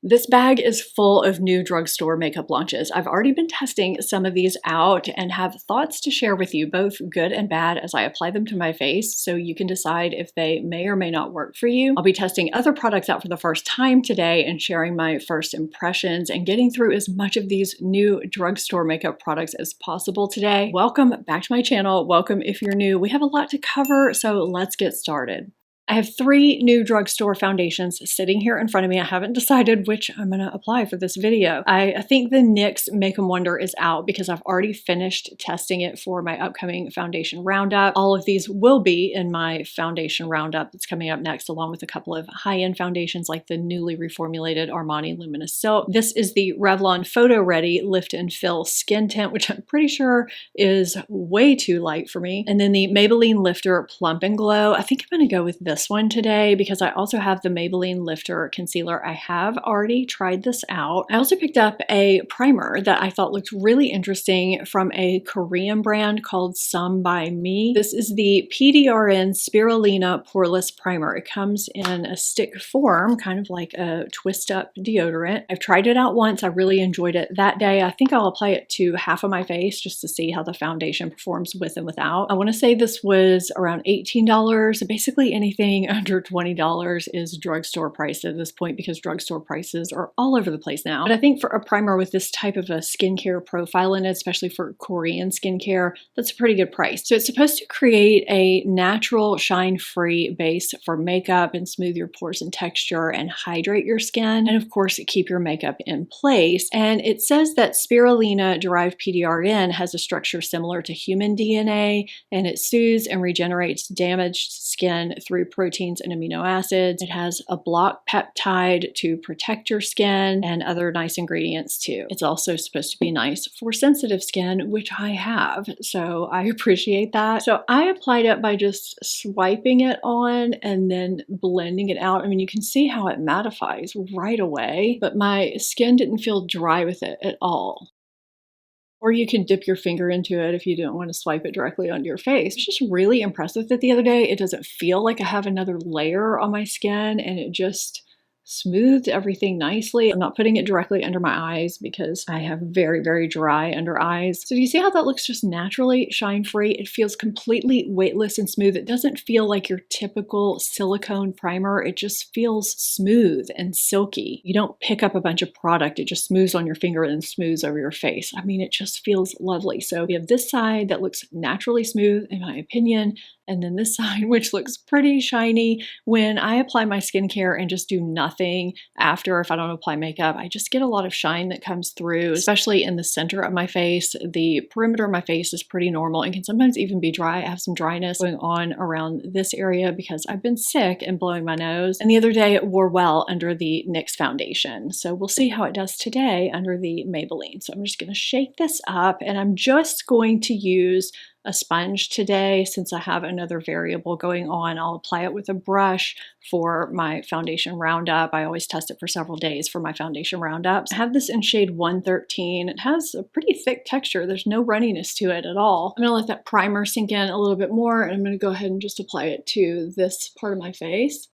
This bag is full of new drugstore makeup launches. I've already been testing some of these out and have thoughts to share with you, both good and bad, as I apply them to my face, so you can decide if they may or may not work for you. I'll be testing other products out for the first time today and sharing my first impressions and getting through as much of these new drugstore makeup products as possible today. Welcome back to my channel. Welcome if you're new. We have a lot to cover, so let's get started. I have 3 new drugstore foundations sitting here in front of me. I haven't decided which I'm going to apply for this video. I think the NYX Make 'em Wonder is out because I've already finished testing it for my upcoming foundation roundup. All of these will be in my foundation roundup that's coming up next, along with a couple of high-end foundations like the newly reformulated Armani Luminous Silk. This is the Revlon Photo Ready Lift and Fill Skin Tint, which I'm pretty sure is way too light for me. And then the Maybelline Lifter Plump and Glow. I think I'm going to go with this one today because I also have the Maybelline Lifter Concealer. I have already tried this out. I also picked up a primer that I thought looked really interesting from a Korean brand called Some by Me. This is the PDRN Spirulina Poreless Primer. It comes in a stick form, kind of like a twist up deodorant. I've tried it out once. I really enjoyed it that day. I think I'll apply it to half of my face just to see how the foundation performs with and without. I want to say this was around $18. Basically anything under $20 is drugstore price at this point because drugstore prices are all over the place now. But I think for a primer with this type of a skincare profile in it, especially for Korean skincare, that's a pretty good price. So it's supposed to create a natural shine-free base for makeup and smooth your pores and texture and hydrate your skin. And of course, keep your makeup in place. And it says that spirulina-derived PDRN has a structure similar to human DNA, and it soothes and regenerates damaged skin through proteins and amino acids. It has a block peptide to protect your skin and other nice ingredients too. It's also supposed to be nice for sensitive skin, which I have, so I appreciate that. So I applied it by just swiping it on and then blending it out. I mean, you can see how it mattifies right away, but my skin didn't feel dry with it at all. Or you can dip your finger into it if you don't want to swipe it directly onto your face. I was just really impressed with it the other day. It doesn't feel like I have another layer on my skin, and it just smoothed everything nicely. I'm not putting it directly under my eyes because I have very, very dry under eyes. So do you see how that looks just naturally shine-free? It feels completely weightless and smooth. It doesn't feel like your typical silicone primer. It just feels smooth and silky. You don't pick up a bunch of product. It just smooths on your finger and smooths over your face. I mean, it just feels lovely. So we have this side that looks naturally smooth, in my opinion, and then this side, which looks pretty shiny. When I apply my skincare and just do nothing after, if I don't apply makeup, I just get a lot of shine that comes through, especially in the center of my face. The perimeter of my face is pretty normal and can sometimes even be dry. I have some dryness going on around this area because I've been sick and blowing my nose. And the other day it wore well under the NYX foundation. So we'll see how it does today under the Maybelline. So I'm just going to shake this up, and I'm just going to use a sponge today since I have another variable going on. I'll apply it with a brush for my foundation roundup. I always test it for several days for my foundation roundups. I have this in shade 113. It has a pretty thick texture. There's no runniness to it at all. I'm gonna let that primer sink in a little bit more, and I'm gonna go ahead and just apply it to this part of my face.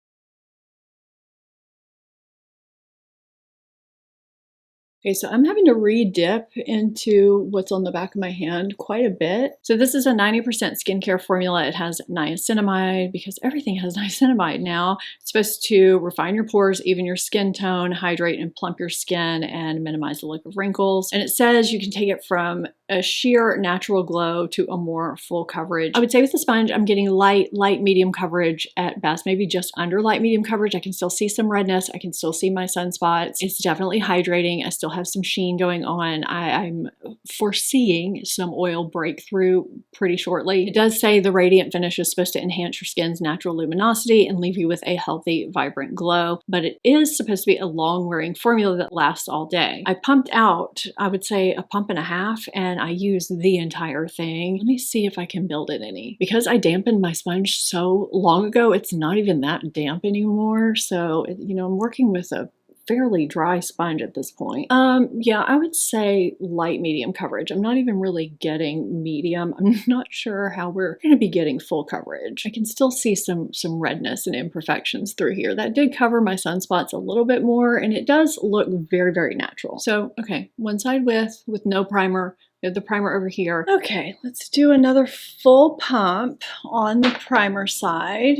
Okay, so I'm having to re-dip into what's on the back of my hand quite a bit. So this is a 90% skincare formula. It has niacinamide because everything has niacinamide now. It's supposed to refine your pores, even your skin tone, hydrate and plump your skin, and minimize the look of wrinkles. And it says you can take it from a sheer natural glow to a more full coverage. I would say with the sponge, I'm getting light, medium coverage at best, maybe just under light, medium coverage. I can still see some redness. I can still see my sunspots. It's definitely hydrating. I still have some sheen going on. I'm foreseeing some oil breakthrough pretty shortly. It does say the radiant finish is supposed to enhance your skin's natural luminosity and leave you with a healthy, vibrant glow, but it is supposed to be a long-wearing formula that lasts all day. I pumped out, I would say, a pump and a half, and I used the entire thing. Let me see if I can build it any. Because I dampened my sponge so long ago, it's not even that damp anymore. So, you know, I'm working with a fairly dry sponge at this point. Yeah, I would say light medium coverage. I'm not even really getting medium. I'm not sure how we're going to be getting full coverage. I can still see some redness and imperfections through here. That did cover my sunspots a little bit more, and it does look very, very natural. So, okay, one side with no primer. We have the primer over here. Okay, let's do another full pump on the primer side.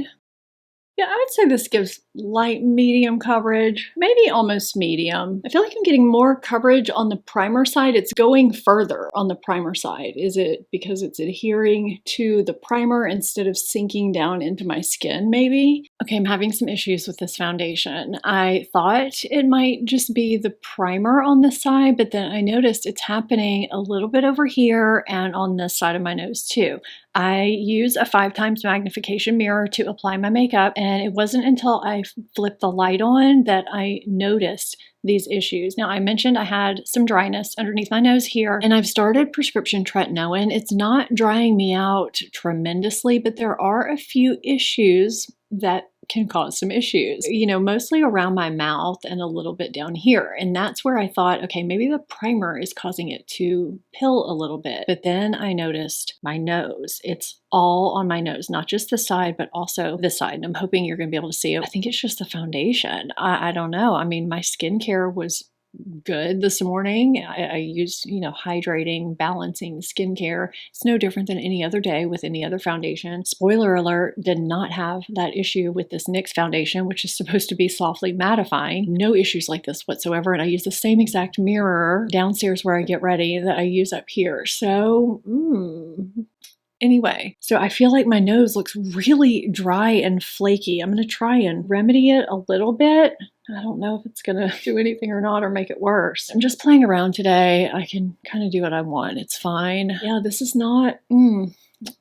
Yeah, I would say this gives light medium coverage, maybe almost medium. I feel like I'm getting more coverage on the primer side. It's going further on the primer side. Is it because it's adhering to the primer instead of sinking down into my skin, maybe? Okay, I'm having some issues with this foundation. I thought it might just be the primer on this side, but then I noticed it's happening a little bit over here and on this side of my nose too. I use a 5x magnification mirror to apply my makeup, and it wasn't until I flipped the light on that I noticed these issues. Now, I mentioned I had some dryness underneath my nose here, and I've started prescription tretinoin. It's not drying me out tremendously, but there are a few issues that can cause some issues, you know, mostly around my mouth and a little bit down here. And that's where I thought, okay, maybe the primer is causing it to pill a little bit. But then I noticed my nose. It's all on my nose, not just the side, but also this side. And I'm hoping you're going to be able to see it. I think it's just the foundation. I don't know. I mean, my skincare was good this morning. I used, you know, hydrating, balancing skincare. It's no different than any other day with any other foundation. Spoiler alert, did not have that issue with this NYX foundation, which is supposed to be softly mattifying. No issues like this whatsoever. And I use the same exact mirror downstairs where I get ready that I use up here. So, anyway, so I feel like my nose looks really dry and flaky. I'm going to try and remedy it a little bit. I don't know if it's going to do anything or not or make it worse. I'm just playing around today. I can kind of do what I want. It's fine. Yeah, this is not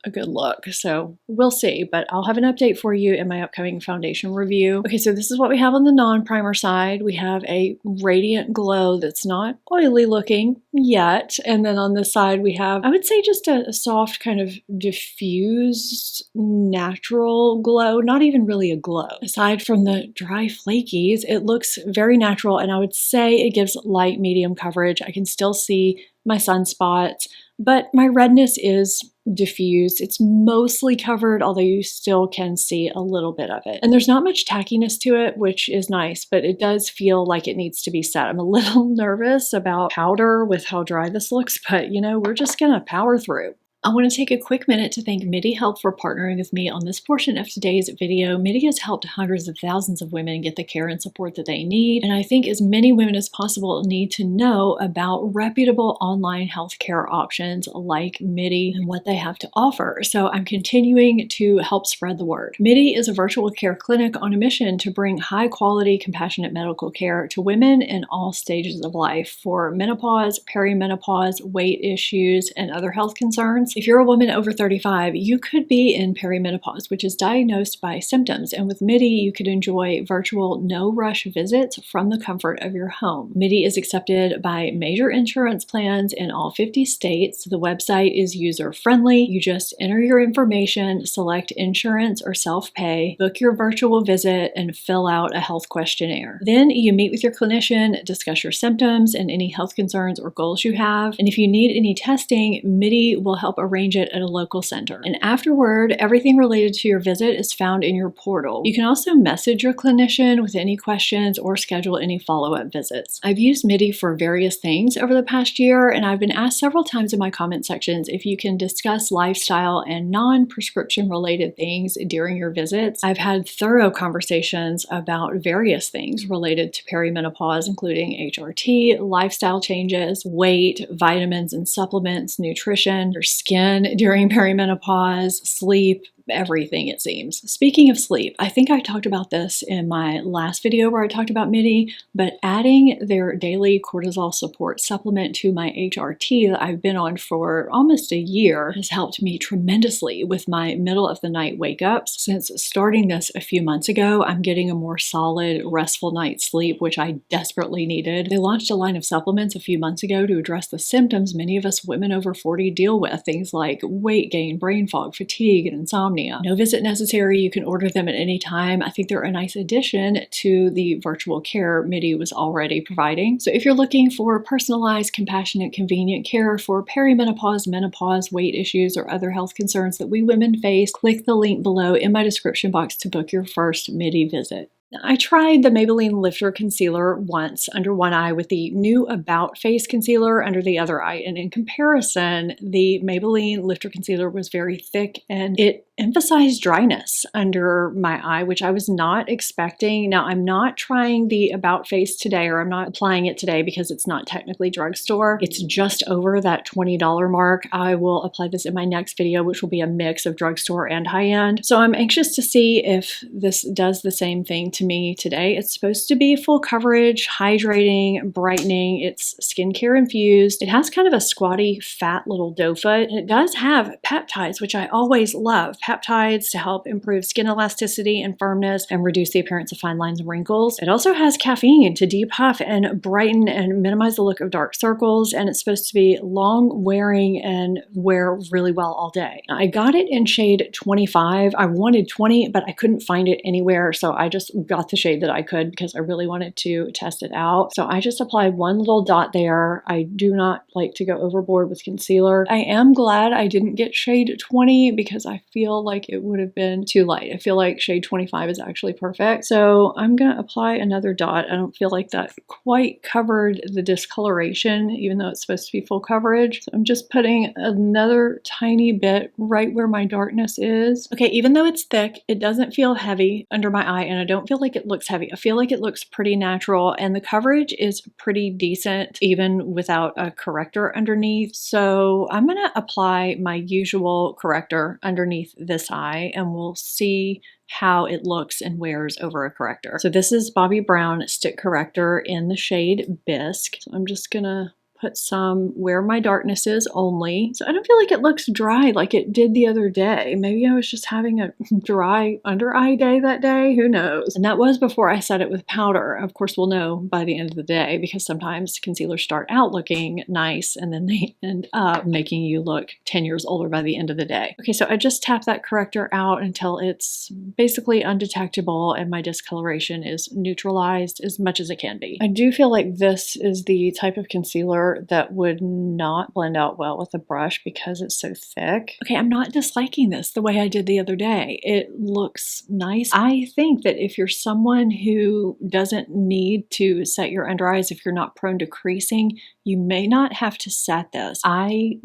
a good look. So we'll see, but I'll have an update for you in my upcoming foundation review. Okay, so this is what we have on the non-primer side. We have a radiant glow that's not oily looking yet. And then on this side, we have, I would say, just a soft kind of diffused natural glow, not even really a glow. Aside from the dry flakies, it looks very natural, and I would say it gives light medium coverage. I can still see my sunspots, but my redness is diffused. It's mostly covered, although you still can see a little bit of it. And there's not much tackiness to it, which is nice, but it does feel like it needs to be set. I'm a little nervous about powder with how dry this looks, but you know, we're just gonna power through. I want to take a quick minute to thank Midi Health for partnering with me on this portion of today's video. Midi has helped hundreds of thousands of women get the care and support that they need, and I think as many women as possible need to know about reputable online healthcare options like Midi and what they have to offer. So I'm continuing to help spread the word. Midi is a virtual care clinic on a mission to bring high-quality, compassionate medical care to women in all stages of life for menopause, perimenopause, weight issues, and other health concerns. If you're a woman over 35, you could be in perimenopause, which is diagnosed by symptoms. And with Midi, you could enjoy virtual no-rush visits from the comfort of your home. Midi is accepted by major insurance plans in all 50 states. The website is user-friendly. You just enter your information, select insurance or self-pay, book your virtual visit, and fill out a health questionnaire. Then you meet with your clinician, discuss your symptoms and any health concerns or goals you have. And if you need any testing, Midi will help arrange it at a local center. And afterward, everything related to your visit is found in your portal. You can also message your clinician with any questions or schedule any follow-up visits. I've used Midi for various things over the past year, and I've been asked several times in my comment sections if you can discuss lifestyle and non-prescription related things during your visits. I've had thorough conversations about various things related to perimenopause, including HRT, lifestyle changes, weight, vitamins and supplements, nutrition, your skin during perimenopause, sleep, everything, it seems. Speaking of sleep, I think I talked about this in my last video where I talked about Midi, but adding their daily cortisol support supplement to my HRT that I've been on for almost a year has helped me tremendously with my middle of the night wake ups. Since starting this a few months ago, I'm getting a more solid, restful night's sleep, which I desperately needed. They launched a line of supplements a few months ago to address the symptoms many of us women over 40 deal with, things like weight gain, brain fog, fatigue, and insomnia. insomnia. No visit necessary. You can order them at any time. I think they're a nice addition to the virtual care Midi was already providing. So if you're looking for personalized, compassionate, convenient care for perimenopause, menopause, weight issues, or other health concerns that we women face, click the link below in my description box to book your first Midi visit. I tried the Maybelline Lifter Concealer once under one eye with the new About Face Concealer under the other eye, and in comparison, the Maybelline Lifter Concealer was very thick and it emphasized dryness under my eye, which I was not expecting. Now, I'm not trying the About Face today, or I'm not applying it today because it's not technically drugstore. It's just over that $20 mark. I will apply this in my next video, which will be a mix of drugstore and high-end. So I'm anxious to see if this does the same thing to me today. It's supposed to be full coverage, hydrating, brightening. It's skincare infused. It has kind of a squatty, fat little doe foot. It does have peptides, which I always love. Peptides to help improve skin elasticity and firmness and reduce the appearance of fine lines and wrinkles. It also has caffeine to depuff and brighten and minimize the look of dark circles, and it's supposed to be long wearing and wear really well all day. I got it in shade 25. I wanted 20, but I couldn't find it anywhere, so I just got the shade that I could because I really wanted to test it out. So I just applied one little dot there. I do not like to go overboard with concealer. I am glad I didn't get shade 20 because I feel like it would have been too light. I feel like shade 25 is actually perfect. So I'm going to apply another dot. I don't feel like that quite covered the discoloration, even though it's supposed to be full coverage. So I'm just putting another tiny bit right where my darkness is. Okay, even though it's thick, it doesn't feel heavy under my eye, and I don't feel like it looks heavy. I feel like it looks pretty natural, and the coverage is pretty decent even without a corrector underneath. So I'm going to apply my usual corrector underneath this eye, and we'll see how it looks and wears over a corrector. So this is Bobbi Brown Stick Corrector in the shade Bisque. So I'm just gonna put some where my darkness is only. So I don't feel like it looks dry like it did the other day. Maybe I was just having a dry under eye day that day, who knows? And that was before I set it with powder. Of course, we'll know by the end of the day because sometimes concealers start out looking nice and then they end up making you look 10 years older by the end of the day. Okay, so I just tap that corrector out until it's basically undetectable and my discoloration is neutralized as much as it can be. I do feel like this is the type of concealer that would not blend out well with a brush because it's so thick. Okay, I'm not disliking this the way I did the other day. It looks nice. I think that if you're someone who doesn't need to set your under eyes, if you're not prone to creasing, you may not have to set this. I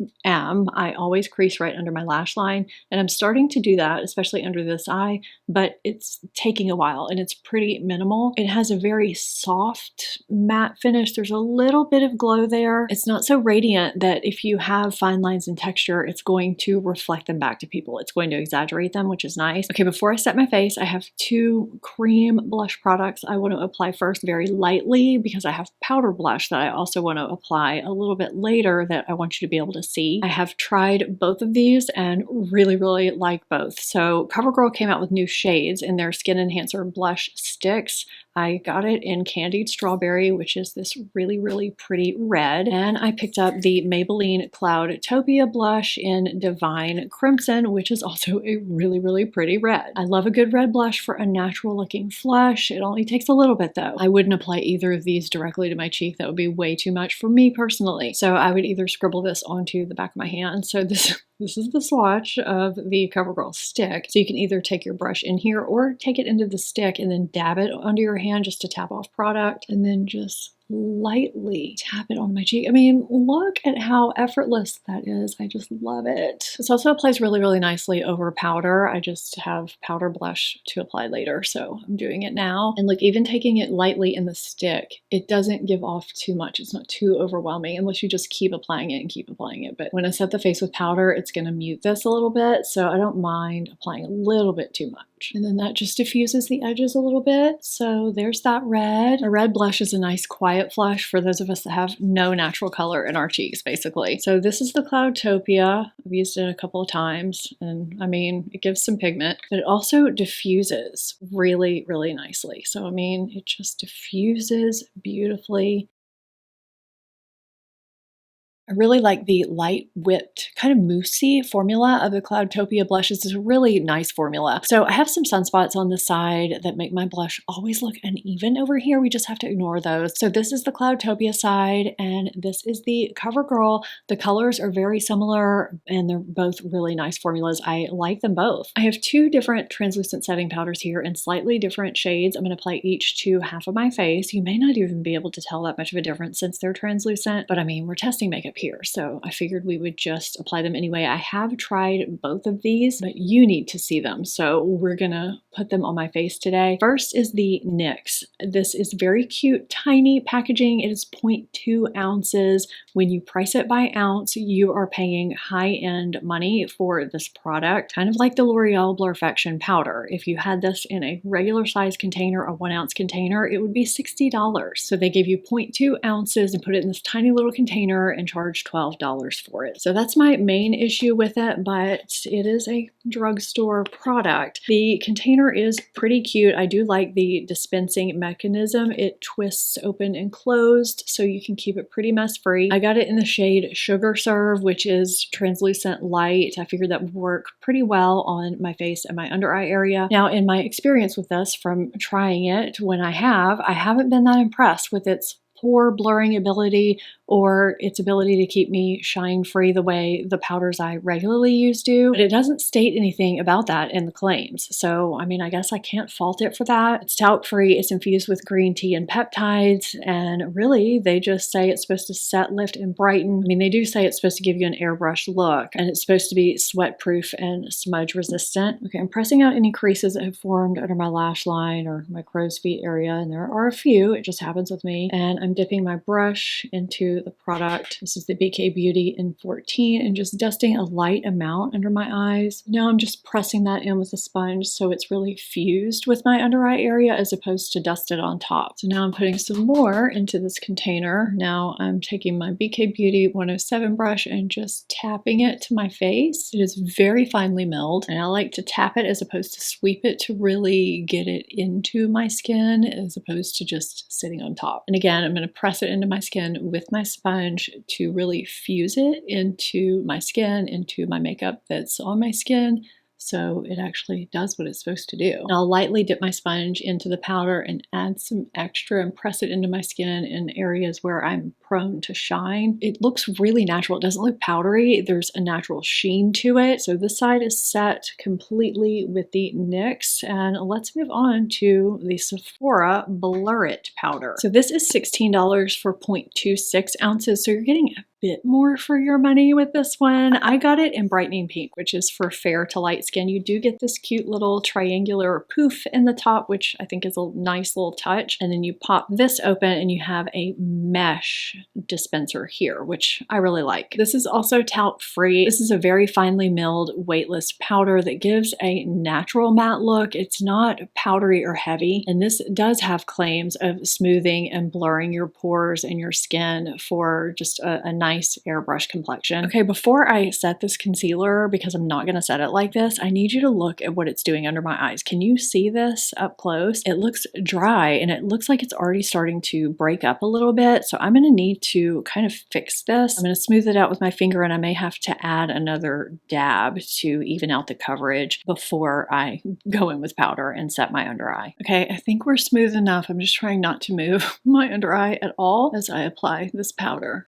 always crease right under my lash line, and I'm starting to do that, especially under this eye, but it's taking a while and it's pretty minimal. It has a very soft matte finish. There's a little bit of glow there. It's not so radiant that if you have fine lines and texture, it's going to reflect them back to people. It's going to exaggerate them, which is nice. Okay, before I set my face, I have two cream blush products I want to apply first very lightly because I have powder blush that I also want to apply a little bit later that I want you to be able to see. I have tried both of these and really, really like both. So CoverGirl came out with new shades in their Skin Enhancer Blush Sticks. I got it in Candied Strawberry, which is this really, really pretty red. And I picked up the Maybelline Cloudtopia blush in Divine Crimson, which is also a really, really pretty red. I love a good red blush for a natural looking flush. It only takes a little bit though. I wouldn't apply either of these directly to my cheek. That would be way too much for me personally. So I would either scribble this onto the back of my hand. So this is the swatch of the CoverGirl stick. So you can either take your brush in here or take it into the stick and then dab it onto your hand just to tap off product, and then just lightly tap it on my cheek. I mean, look at how effortless that is. I just love it. This also applies really, really nicely over powder. I just have powder blush to apply later, so I'm doing it now. And look, even taking it lightly in the stick, it doesn't give off too much. It's not too overwhelming unless you just keep applying it and keep applying it. But when I set the face with powder, it's going to mute this a little bit, so I don't mind applying a little bit too much. And then that just diffuses the edges a little bit. So there's that red. A red blush is a nice quiet flush for those of us that have no natural color in our cheeks, basically. So this is the Cloudtopia. I've used it a couple of times, and I mean, it gives some pigment, but it also diffuses really, really nicely. So I mean, it just diffuses beautifully. I really like the light whipped, kind of moussey formula of the Cloudtopia blushes. It's a really nice formula. So I have some sunspots on the side that make my blush always look uneven over here. We just have to ignore those. So this is the Cloudtopia side, and this is the CoverGirl. The colors are very similar, and they're both really nice formulas. I like them both. I have two different translucent setting powders here in slightly different shades. I'm going to apply each to half of my face. You may not even be able to tell that much of a difference since they're translucent, but I mean, we're testing makeup here, so I figured we would just apply them anyway. I have tried both of these, but you need to see them, so we're gonna put them on my face today. First is the NYX. This is very cute, tiny packaging. It is 0.2 ounces. When you price it by ounce, you are paying high-end money for this product, kind of like the L'Oreal Blurfection powder. If you had this in a regular size container, a 1 ounce container, it would be $60. So they gave you 0.2 ounces and put it in this tiny little container and charge $12 for it. So that's my main issue with it, but it is a drugstore product. The container is pretty cute. I do like the dispensing mechanism. It twists open and closed so you can keep it pretty mess free. I got it in the shade Sugar Serve, which is translucent light. I figured that would work pretty well on my face and my under eye area. Now, in my experience with this from trying it, when I haven't been that impressed with its poor blurring ability or its ability to keep me shine free the way the powders I regularly use do. But it doesn't state anything about that in the claims. So, I mean, I guess I can't fault it for that. It's talc free, it's infused with green tea and peptides, and really they just say it's supposed to set, lift, and brighten. I mean, they do say it's supposed to give you an airbrush look, and it's supposed to be sweat proof and smudge resistant. Okay, I'm pressing out any creases that have formed under my lash line or my crow's feet area, and there are a few, it just happens with me. And I'm dipping my brush into the product. This is the BK Beauty in 14, and just dusting a light amount under my eyes. Now I'm just pressing that in with a sponge so it's really fused with my under eye area as opposed to dusted on top. So now I'm putting some more into this container. Now I'm taking my BK Beauty 107 brush and just tapping it to my face. It is very finely milled, and I like to tap it as opposed to sweep it to really get it into my skin as opposed to just sitting on top. And again, I'm going to press it into my skin with my sponge to really fuse it into my skin, into my makeup that's on my skin, so it actually does what it's supposed to do. And I'll lightly dip my sponge into the powder and add some extra and press it into my skin in areas where I'm prone to shine. It looks really natural. It doesn't look powdery. There's a natural sheen to it. So this side is set completely with the NYX, and let's move on to the Sephora Blur It powder. So this is $16 for 0.26 ounces. So you're getting a bit more for your money with this one. I got it in Brightening Pink, which is for fair to light skin. You do get this cute little triangular poof in the top, which I think is a nice little touch. And then you pop this open and you have a mesh dispenser here, which I really like. This is also talc free. This is a very finely milled weightless powder that gives a natural matte look. It's not powdery or heavy. And this does have claims of smoothing and blurring your pores and your skin for just a nice airbrush complexion. Okay, before I set this concealer, because I'm not going to set it like this, I need you to look at what it's doing under my eyes. Can you see this up close? It looks dry and it looks like it's already starting to break up a little bit. So I'm going to need to kind of fix this. I'm going to smooth it out with my finger, and I may have to add another dab to even out the coverage before I go in with powder and set my under eye. Okay, I think we're smooth enough. I'm just trying not to move my under eye at all as I apply this powder.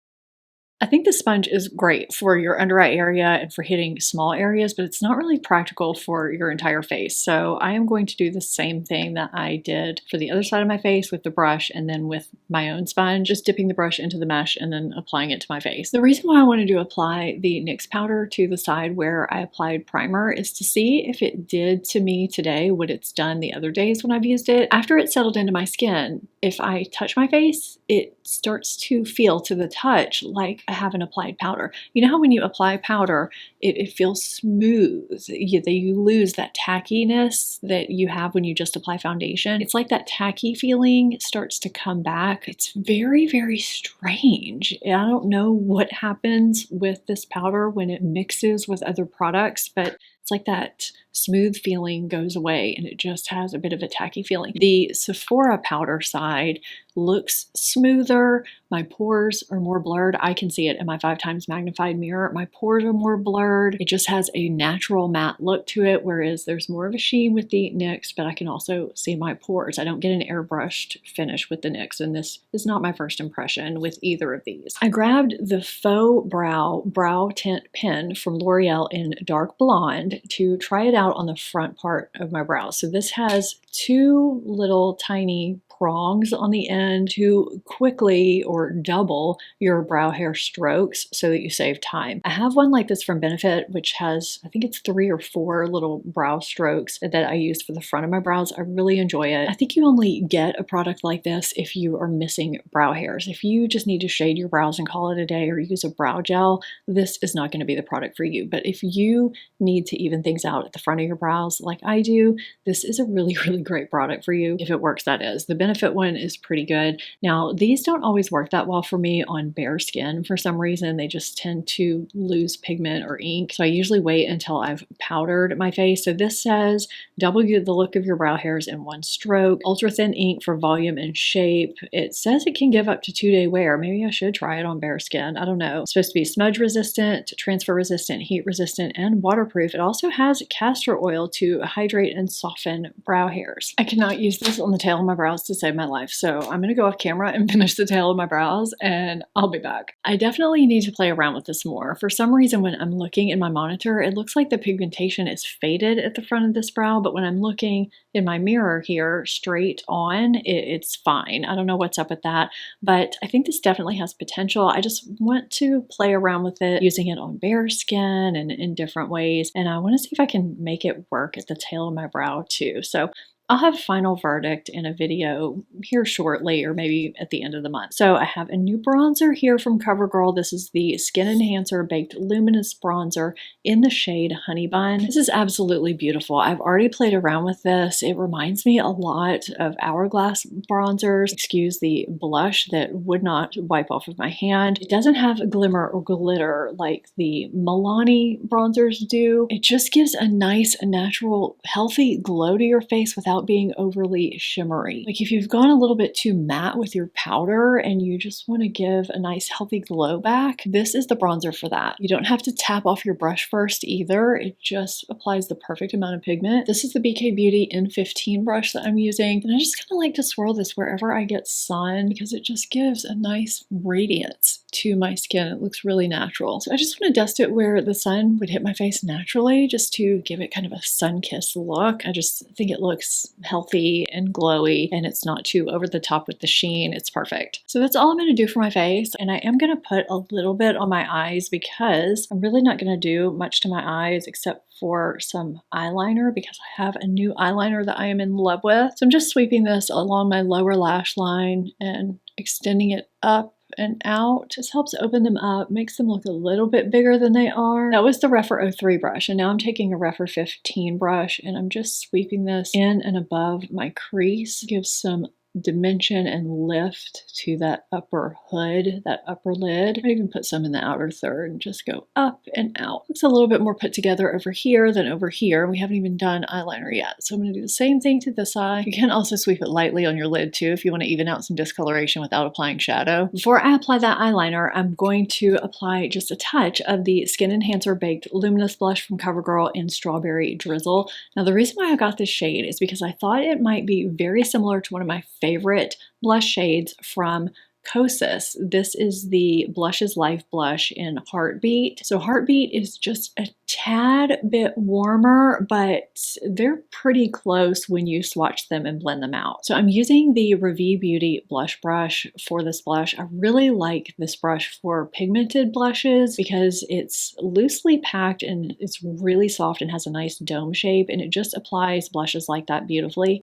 I think the sponge is great for your under eye area and for hitting small areas, but it's not really practical for your entire face. So I am going to do the same thing that I did for the other side of my face with the brush and then with my own sponge, just dipping the brush into the mesh and then applying it to my face. The reason why I wanted to apply the NYX powder to the side where I applied primer is to see if it did to me today what it's done the other days when I've used it. After it settled into my skin, if I touch my face, it starts to feel to the touch like I haven't applied powder. You know how when you apply powder, it feels smooth. You lose that tackiness that you have when you just apply foundation. It's like that tacky feeling starts to come back. It's very, very strange. I don't know what happens with this powder when it mixes with other products, but it's like that smooth feeling goes away and it just has a bit of a tacky feeling. The Sephora powder side looks smoother. My pores are more blurred. I can see it in my 5x magnified mirror. My pores are more blurred. It just has a natural matte look to it, whereas there's more of a sheen with the NYX, but I can also see my pores. I don't get an airbrushed finish with the NYX, and this is not my first impression with either of these. I grabbed the Faux Brow Tint Pen from L'Oreal in Dark Blonde to try it out on the front part of my brows. So this has two little tiny prongs on the end to quickly or double your brow hair strokes so that you save time. I have one like this from Benefit, which has, I think it's 3 or 4 little brow strokes that I use for the front of my brows. I really enjoy it. I think you only get a product like this if you are missing brow hairs. If you just need to shade your brows and call it a day or use a brow gel, this is not going to be the product for you. But if you need to even things out at the front of your brows like I do, this is a really, really great product for you if it works, that is. The Benefit one is pretty good. Now, these don't always work that well for me on bare skin. For some reason, they just tend to lose pigment or ink. So I usually wait until I've powdered my face. So this says, double the look of your brow hairs in one stroke. Ultra thin ink for volume and shape. It says it can give up to 2-day wear. Maybe I should try it on bare skin. I don't know. It's supposed to be smudge resistant, transfer resistant, heat resistant, and waterproof. It also has castor oil to hydrate and soften brow hairs. I cannot use this on the tail of my brows to save my life, so I'm gonna go off camera and finish the tail of my brows and I'll be back. I definitely need to play around with this more. For some reason, when I'm looking in my monitor, it looks like the pigmentation is faded at the front of this brow, but when I'm looking in my mirror here straight on, it's fine. I don't know what's up with that, but I think this definitely has potential. I just want to play around with it, using it on bare skin and in different ways, and I want to see if I can make it work at the tail of my brow too. So I'll have a final verdict in a video here shortly, or maybe at the end of the month. So I have a new bronzer here from CoverGirl. This is the Skin Enhancer Baked Luminous Bronzer in the shade Honey Bun. This is absolutely beautiful. I've already played around with this. It reminds me a lot of Hourglass bronzers. Excuse the blush that would not wipe off of my hand. It doesn't have glimmer or glitter like the Milani bronzers do. It just gives a nice, natural, healthy glow to your face without being overly shimmery. Like if you've gone a little bit too matte with your powder and you just want to give a nice healthy glow back, this is the bronzer for that. You don't have to tap off your brush first either. It just applies the perfect amount of pigment. This is the BK Beauty N15 brush that I'm using, and I just kind of like to swirl this wherever I get sun because it just gives a nice radiance to my skin. It looks really natural. So I just want to dust it where the sun would hit my face naturally, just to give it kind of a sun-kissed look. I just think it looks healthy and glowy, and it's not too over the top with the sheen. It's perfect. So that's all I'm going to do for my face, and I am going to put a little bit on my eyes because I'm really not going to do much to my eyes except for some eyeliner because I have a new eyeliner that I am in love with. So I'm just sweeping this along my lower lash line and extending it up and out. Just helps open them up, makes them look a little bit bigger than they are. That was the Rephr 03 brush, and now I'm taking a Rephr 15 brush and I'm just sweeping this in and above my crease. Gives some dimension and lift to that upper hood, that upper lid. I even put some in the outer third and just go up and out. Looks a little bit more put together over here than over here. We haven't even done eyeliner yet. So I'm going to do the same thing to this eye. You can also sweep it lightly on your lid too if you want to even out some discoloration without applying shadow. Before I apply that eyeliner, I'm going to apply just a touch of the Skin Enhancer Baked Luminous Blush from CoverGirl in Strawberry Drizzle. Now the reason why I got this shade is because I thought it might be very similar to one of my favorite blush shades from Kosas. This is the Blush is Life blush in Heartbeat. So Heartbeat is just a tad bit warmer, but they're pretty close when you swatch them and blend them out. So I'm using the Revi Beauty blush brush for this blush. I really like this brush for pigmented blushes because it's loosely packed and it's really soft and has a nice dome shape, and it just applies blushes like that beautifully.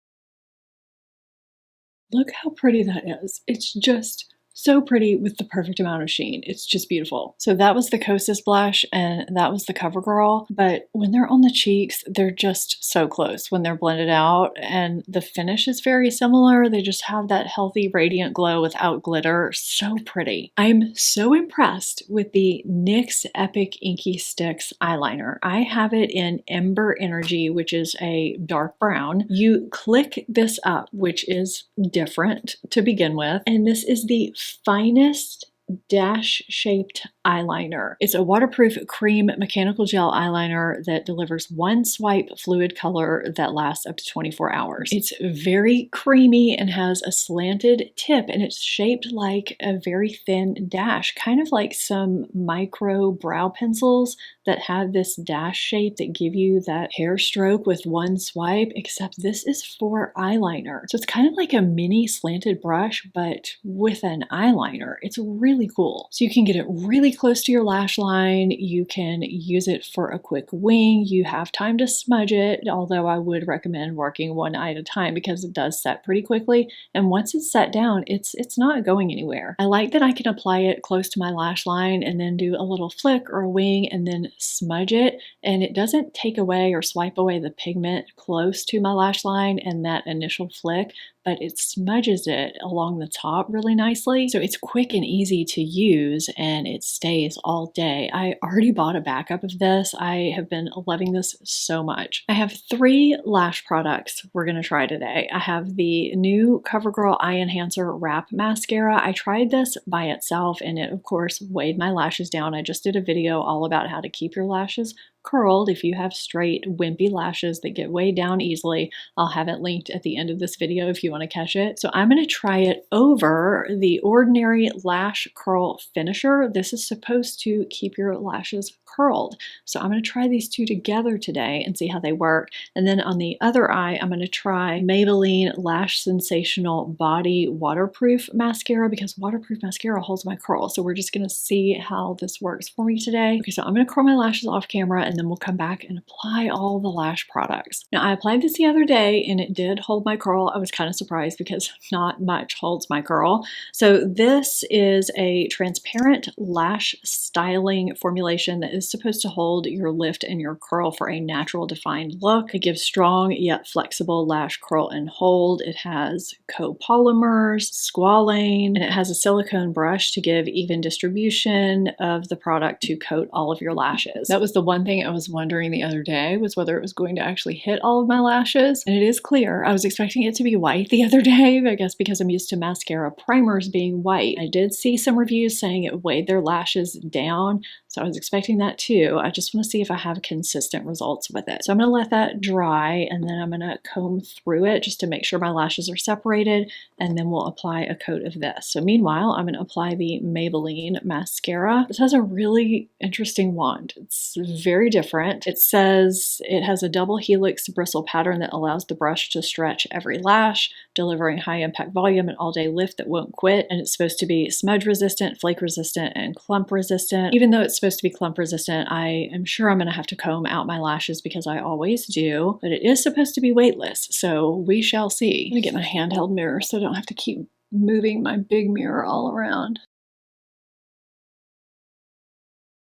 Look how pretty that is. It's just So pretty with the perfect amount of sheen. It's just beautiful. So that was the Kosas blush and that was the CoverGirl. But when they're on the cheeks, they're just so close when they're blended out. And the finish is very similar. They just have that healthy, radiant glow without glitter. So pretty. I'm so impressed with the NYX Epic Inky Sticks eyeliner. I have it in Ember Energy, which is a dark brown. You click this up, which is different to begin with. And this is the finest dash-shaped eyeliner. It's a waterproof cream mechanical gel eyeliner that delivers one swipe fluid color that lasts up to 24 hours. It's very creamy and has a slanted tip, and it's shaped like a very thin dash, kind of like some micro brow pencils that have this dash shape that give you that hair stroke with one swipe, except this is for eyeliner. So it's kind of like a mini slanted brush, but with an eyeliner. It's really cool. So you can get it really close to your lash line. You can use it for a quick wing. You have time to smudge it, although I would recommend working one eye at a time because it does set pretty quickly. And once it's set down, it's not going anywhere. I like that I can apply it close to my lash line and then do a little flick or a wing and then smudge it, and it doesn't take away or swipe away the pigment close to my lash line and that initial flick, but it smudges it along the top really nicely. So it's quick and easy to use and it stays all day. I already bought a backup of this. I have been loving this so much. I have 3 lash products we're gonna try today. I have the new CoverGirl Eye Enhancer Wrap Mascara. I tried this by itself and it of course weighed my lashes down. I just did a video all about how to keep your lashes curled if you have straight wimpy lashes that get weighed down easily. I'll have it linked at the end of this video if you want to catch it. So I'm going to try it over the Ordinary Lash Curl Finisher. This is supposed to keep your lashes curled. So I'm going to try these two together today and see how they work. And then on the other eye, I'm going to try Maybelline Lash Sensational Body Waterproof Mascara because waterproof mascara holds my curl. So we're just going to see how this works for me today. Okay, so I'm going to curl my lashes off camera and then we'll come back and apply all the lash products. Now I applied this the other day and it did hold my curl. I was kind of surprised because not much holds my curl. So this is a transparent lash styling formulation that is supposed to hold your lift and your curl for a natural defined look. It gives strong yet flexible lash curl and hold. It has copolymers, squalane, and it has a silicone brush to give even distribution of the product to coat all of your lashes. That was the one thing I was wondering the other day, was whether it was going to actually hit all of my lashes, and it is clear. I was expecting it to be white the other day, I guess because I'm used to mascara primers being white. I did see some reviews saying it weighed their lashes down, so I was expecting that too. I just want to see if I have consistent results with it. So I'm going to let that dry and then I'm going to comb through it just to make sure my lashes are separated, and then we'll apply a coat of this. So meanwhile, I'm going to apply the Maybelline mascara. This has a really interesting wand. It's very different. It says it has a double helix bristle pattern that allows the brush to stretch every lash, delivering high impact volume and all day lift that won't quit. And it's supposed to be smudge resistant, flake resistant, and clump resistant. Even though it's supposed to be clump resistant, I am sure I'm going to have to comb out my lashes because I always do, but it is supposed to be weightless, so we shall see. I'm going to get my handheld mirror so I don't have to keep moving my big mirror all around.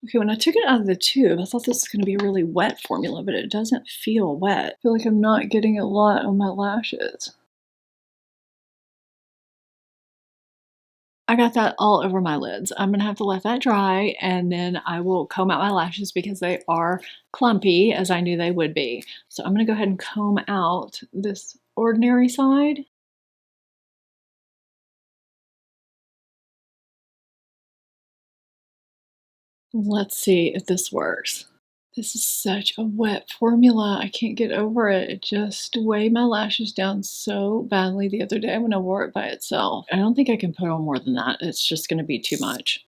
Okay, when I took it out of the tube, I thought this was going to be a really wet formula, but it doesn't feel wet. I feel like I'm not getting a lot on my lashes. I got that all over my lids. I'm going to have to let that dry and then I will comb out my lashes because they are clumpy, as I knew they would be. So I'm going to go ahead and comb out this ordinary side. Let's see if this works. This is such a wet formula. I can't get over it. It just weighed my lashes down so badly the other day when I wore it by itself. I don't think I can put on more than that. It's just going to be too much.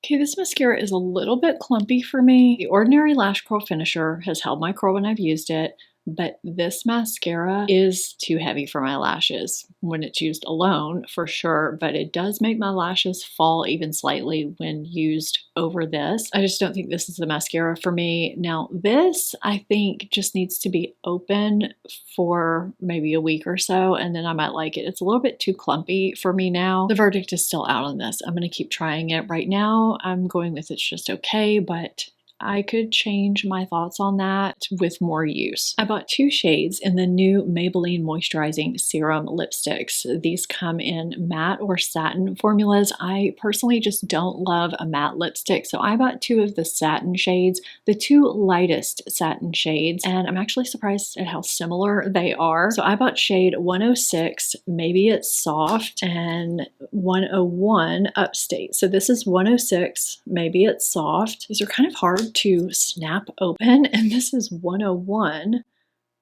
Okay, this mascara is a little bit clumpy for me. The Ordinary Lash Curl Finisher has held my curl when I've used it, but this mascara is too heavy for my lashes when it's used alone, for sure, but it does make my lashes fall even slightly when used over this. I just don't think this is the mascara for me. Now, this I think just needs to be open for maybe a week or so, and then I might like it. It's a little bit too clumpy for me now. The verdict is still out on this. I'm going to keep trying it. Right now, I'm going with it's just okay, but I could change my thoughts on that with more use. I bought 2 shades in the new Maybelline Moisturizing Serum lipsticks. These come in matte or satin formulas. I personally just don't love a matte lipstick, so I bought 2 of the satin shades, the 2 lightest satin shades, and I'm actually surprised at how similar they are. So I bought shade 106, Maybe It's Soft, and 101, Upstate. So this is 106, Maybe It's Soft. These are kind of hard to snap open, and this is 101,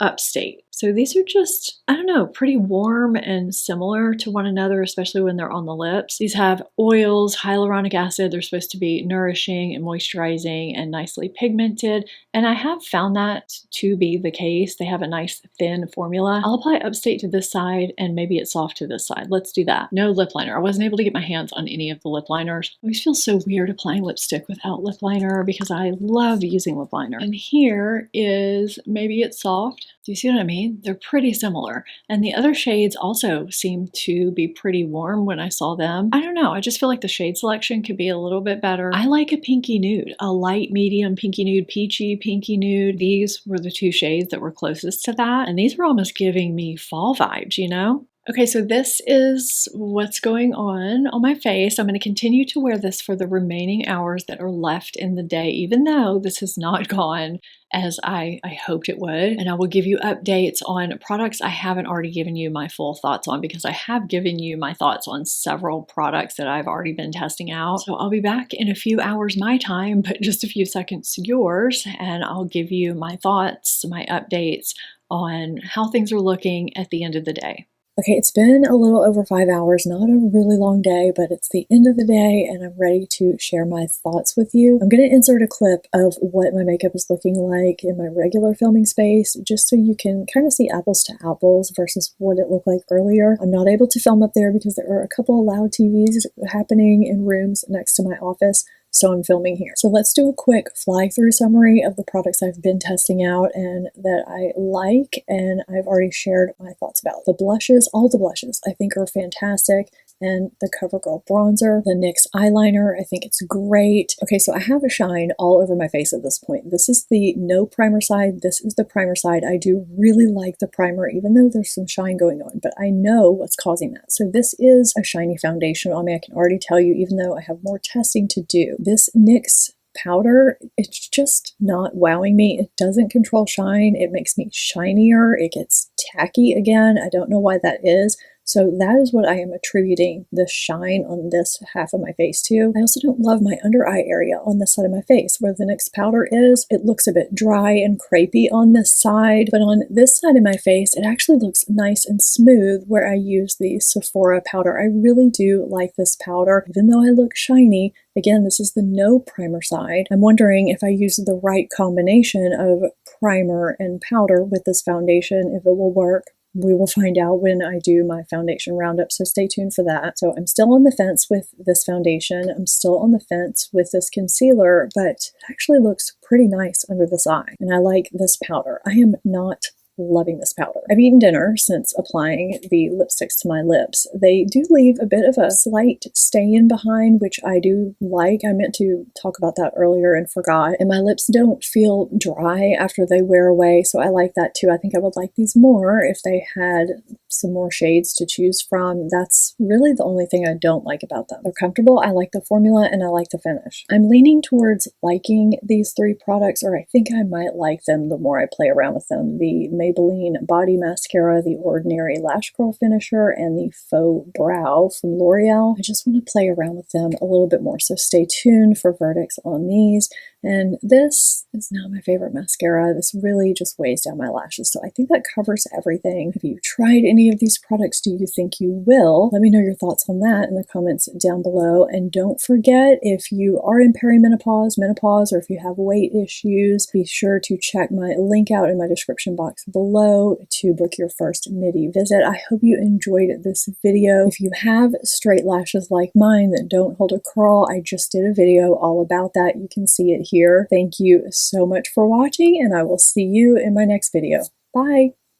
Upstate. So these are just, I don't know, pretty warm and similar to one another, especially when they're on the lips. These have oils, hyaluronic acid. They're supposed to be nourishing and moisturizing and nicely pigmented. And I have found that to be the case. They have a nice thin formula. I'll apply Upstate to this side and Maybe It's Soft to this side. Let's do that. No lip liner. I wasn't able to get my hands on any of the lip liners. I always feel so weird applying lipstick without lip liner because I love using lip liner. And here is Maybe It's Soft. Do you see what I mean? They're pretty similar. And the other shades also seem to be pretty warm when I saw them. I don't know. I just feel like the shade selection could be a little bit better. I like a pinky nude, a light medium pinky nude, peachy pinky nude. These were the 2 shades that were closest to that. And these were almost giving me fall vibes, you know? Okay, so this is what's going on my face. I'm going to continue to wear this for the remaining hours that are left in the day, even though this has not gone as I hoped it would. And I will give you updates on products I haven't already given you my full thoughts on, because I have given you my thoughts on several products that I've already been testing out. So I'll be back in a few hours my time, but just a few seconds yours, and I'll give you my thoughts, my updates on how things are looking at the end of the day. Okay, it's been a little over 5 hours, not a really long day, but it's the end of the day and I'm ready to share my thoughts with you. I'm going to insert a clip of what my makeup is looking like in my regular filming space, just so you can kind of see apples to apples versus what it looked like earlier. I'm not able to film up there because there are a couple of loud TVs happening in rooms next to my office. So I'm filming here. So let's do a quick fly-through summary of the products I've been testing out and that I like, and I've already shared my thoughts about. The blushes, all the blushes, I think are fantastic. And the CoverGirl bronzer, the NYX eyeliner, I think it's great. Okay, so I have a shine all over my face at this point. This is the no primer side. This is the primer side. I do really like the primer, even though there's some shine going on, but I know what's causing that. So this is a shiny foundation on me. I can already tell you, even though I have more testing to do. This NYX powder, it's just not wowing me. It doesn't control shine. It makes me shinier. It gets tacky again. I don't know why that is. So that is what I am attributing the shine on this half of my face to. I also don't love my under eye area on this side of my face where the NYX powder is. It looks a bit dry and crepey on this side, but on this side of my face, it actually looks nice and smooth where I use the Sephora powder. I really do like this powder, even though I look shiny. Again, this is the no primer side. I'm wondering if I use the right combination of primer and powder with this foundation, if it will work. We will find out when I do my foundation roundup, so stay tuned for that. So I'm still on the fence with this foundation. I'm still on the fence with this concealer, but it actually looks pretty nice under this eye. And I like this powder. I am not loving this powder. I've eaten dinner since applying the lipsticks to my lips. They do leave a bit of a slight stain behind, which I do like. I meant to talk about that earlier and forgot. And my lips don't feel dry after they wear away, so I like that too. I think I would like these more if they had some more shades to choose from. That's really the only thing I don't like about them. They're comfortable, I like the formula, and I like the finish. I'm leaning towards liking these 3 products, or I think I might like them the more I play around with them. The Maybelline Body Mascara, the Ordinary Lash Curl Finisher, and the Faux Brow from L'Oreal. I just want to play around with them a little bit more, so stay tuned for verdicts on these. And this is not my favorite mascara. This really just weighs down my lashes. So I think that covers everything. Have you tried any of these products? Do you think you will? Let me know your thoughts on that in the comments down below. And don't forget, if you are in perimenopause, menopause, or if you have weight issues, be sure to check my link out in my description box below to book your first Midi visit. I hope you enjoyed this video. If you have straight lashes like mine that don't hold a curl, I just did a video all about that. You can see it here. Thank you so much for watching, and I will see you in my next video. Bye!